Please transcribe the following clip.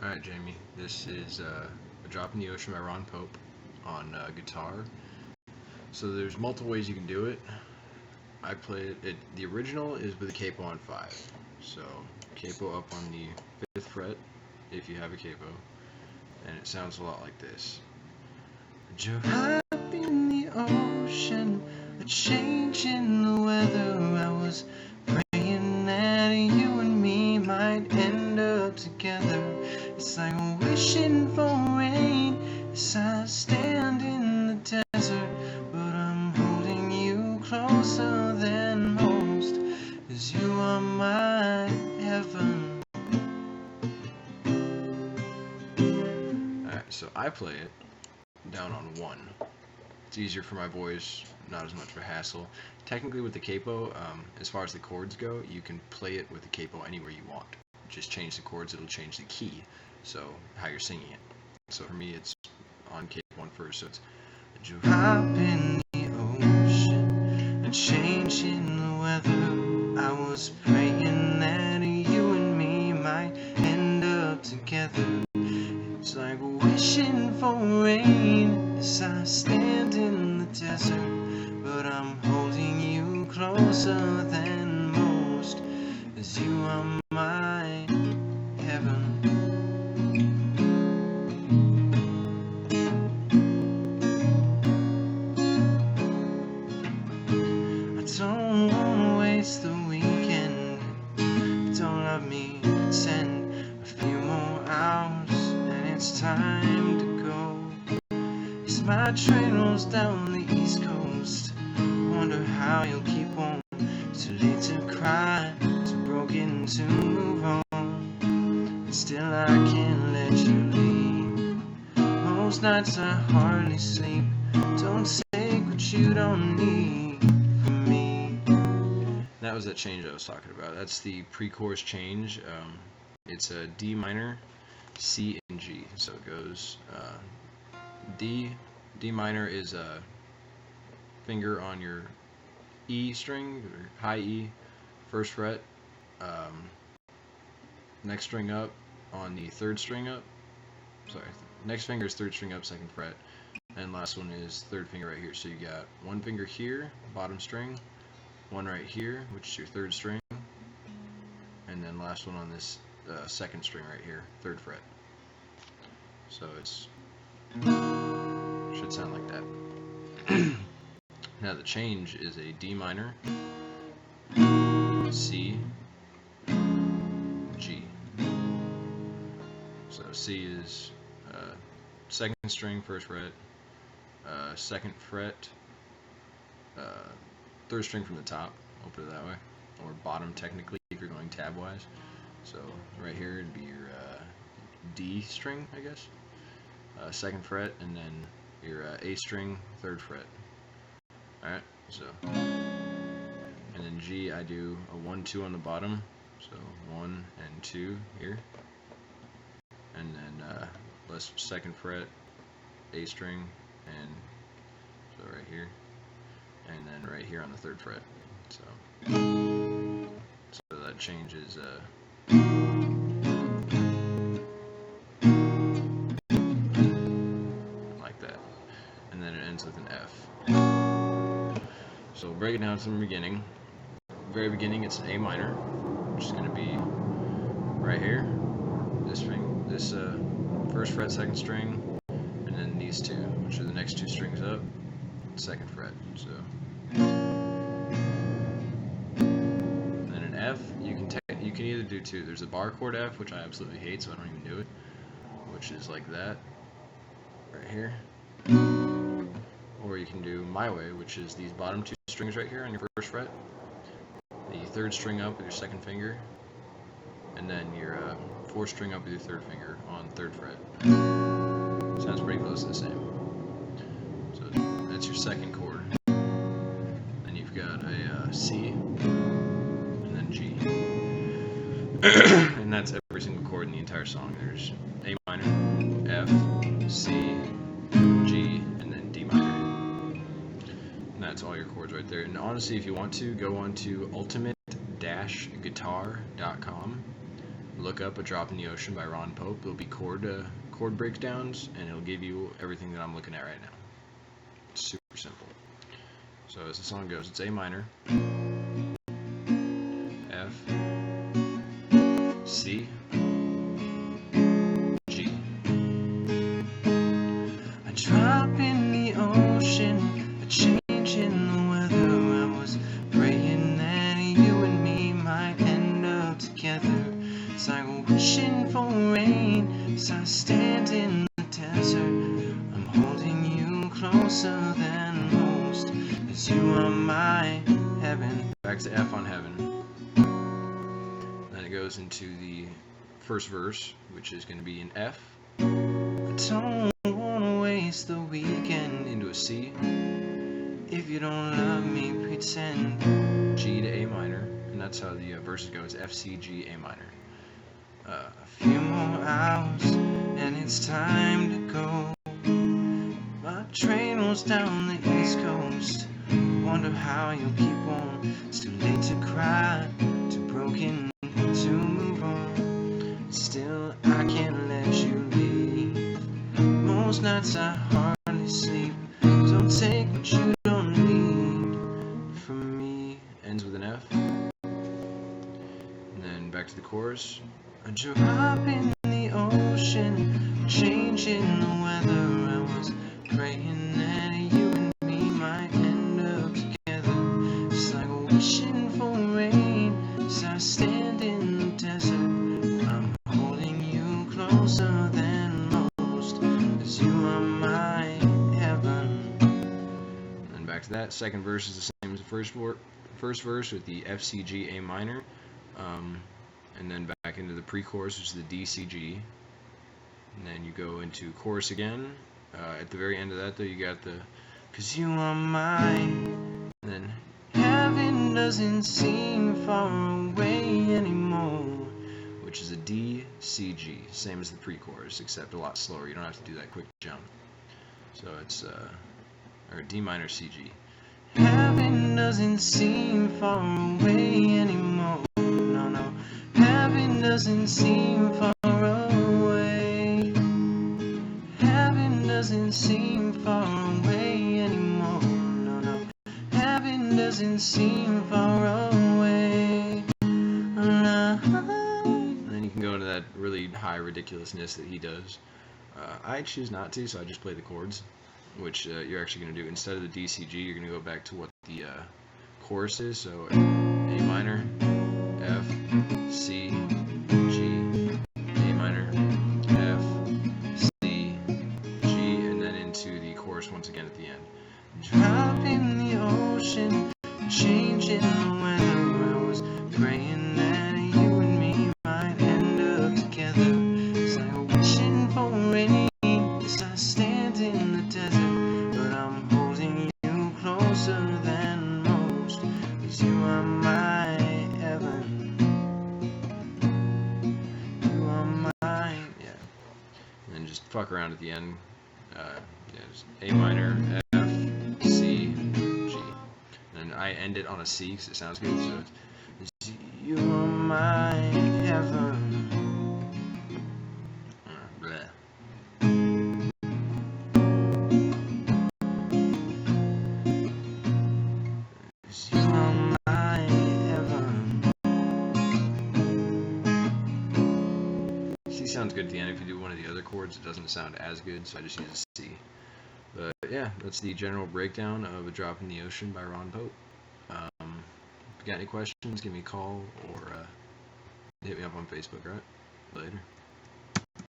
Alright, Jamie, this is A Drop in the Ocean by Ron Pope on guitar. So there's multiple ways you can do it. I play it, the original is with a capo on 5. So capo up on the 5th fret if you have a capo, and it sounds a lot like this. Drop in the ocean, a change in the weather. I was praying that you and me might end up together. It's like wishing for rain as I stand in the desert, but I'm holding you closer than most, 'cause you are my heaven. Alright, so I play it down on 1. It's easier for my voice, not as much of a hassle. Technically with the capo, as far as the chords go, you can play it with the capo anywhere you want. Just change the chords, it'll change the key, so how you're singing it. So for me it's on capo 1 first, so it's a drop in the ocean, a change in the weather. I was praying that you and me might end up together. It's like wishing for rain as I stand in the desert, but I'm holding you closer than most, 'cause you are my heaven. I don't wanna waste the weekend. Don't let me pretend. A few more hours and it's time to go. As my train rolls down the East Coast, wonder how you'll keep on. Too late to cry, too broken to move on. And still I can't let you leave. Most nights I hardly sleep. Don't take what you don't need from me. That was that change I was talking about. That's the pre-chorus change. It's a D minor, C, and G. So it goes D minor is a finger on your E string, or high E, 1st fret. Next string up on the 3rd string up. Sorry, next finger is 3rd string up, 2nd fret. And last one is 3rd finger right here. So you got 1 finger here, bottom string, 1 right here, which is your 3rd string, and then last one on this 2nd string right here, 3rd fret. So it's should sound like that. Now the change is a D minor, C, G. So C is 2nd string, 1st fret, 2nd fret, 3rd string from the top, I'll put it that way, or bottom technically if you're going tab wise. So right here it'd be your D string, I guess, 2nd fret, and then your A string, 3rd fret. Alright, so, and then G, I do a 1-2 on the bottom, so 1 and 2 here, and then 2nd fret, A string, and so right here, and then right here on the 3rd fret. So that changes like that, and then it ends with an F. So we'll break it down from the beginning. Very beginning, it's an A minor, which is going to be right here. This 1st fret, 2nd string, and then these two, which are the next 2 strings up, 2nd fret. So, and then an F, you can either do 2. There's a bar chord F, which I absolutely hate, so I don't even do it, which is like that, right here. Or you can do my way, which is these bottom 2 strings right here on your 1st fret, the 3rd string up with your 2nd finger, and then your 4th string up with your 3rd finger on 3rd fret. Sounds pretty close to the same. So that's your 2nd chord. Then you've got a C, and then G. And that's every single chord in the entire song. There's A minor, F, C, G, and then D minor. And that's all your chords right there. And honestly, if you want to, go on to ultimate-guitar.com look up A Drop in the Ocean by Ron Pope. It'll be chord breakdowns, and it'll give you everything that I'm looking at right now. It's super simple. So as the song goes, it's A minor, F, C, G. A drop in the ocean, a change in the weather. I was praying that you and me might end up together. It's like wishing for rain as I stand in the desert. I'm holding you closer than most, 'cause you are my heaven. Back to F on heaven. Then it goes into the first verse, which is going to be in F. I don't want to waste the weekend, into a C. If you don't love me, pretend. G to A minor, and that's how the verses go. It's F, C, G, A minor. A few more hours, and it's time to go. My train rolls down the East Coast. Wonder how you'll keep on. It's too late to cry, too broken to move on. Still, I can't let you leave. Most nights I hardly sleep. Don't take what you don't need from me. Ends with an F. And then back to the chorus. A drop in the ocean, a change in the weather. I was praying that you and me might end up together. It's like wishing for rain as I stand in the desert. I'm holding you closer than most, 'cause you are my heaven. And back to that. Second verse is the same as the first verse with the F, C, G, A minor. And then back into the pre-chorus, which is the D, C, G. And then you go into chorus again. At the very end of that, though, you got the 'cause you are mine. And then heaven doesn't seem far away anymore, which is a D, C, G. Same as the pre-chorus, except a lot slower. You don't have to do that quick jump. So it's or D minor, C, G. Heaven doesn't seem far away anymore. No, no. Heaven doesn't seem far away. Heaven doesn't seem far away anymore. No, no. Heaven doesn't seem far away. And then you can go into that really high ridiculousness that he does. I choose not to, so I just play the chords, which you're actually going to do. Instead of the D, C, G, you're going to go back to what the chorus is. So A minor, F, C, G, A minor, F, C, G, and then into the chorus once again at the end. Drop in the ocean, change in the weather. I was praying that you and me might end up together. It's like wishing for rain as I stand in the desert. But I'm holding you closer than most, 'cause you are my heaven. You are mine. Yeah. And then just fuck around at the end. Just A minor, F, C, G. And I end it on a C because it sounds good. So it's you are my heaven. Bleh. You are my heaven. C sounds good at the end. If you do one of the other chords, it doesn't sound as good, so I just use a C. But yeah, that's the general breakdown of A Drop in the Ocean by Ron Pope. If you got any questions, give me a call or hit me up on Facebook, alright? Later.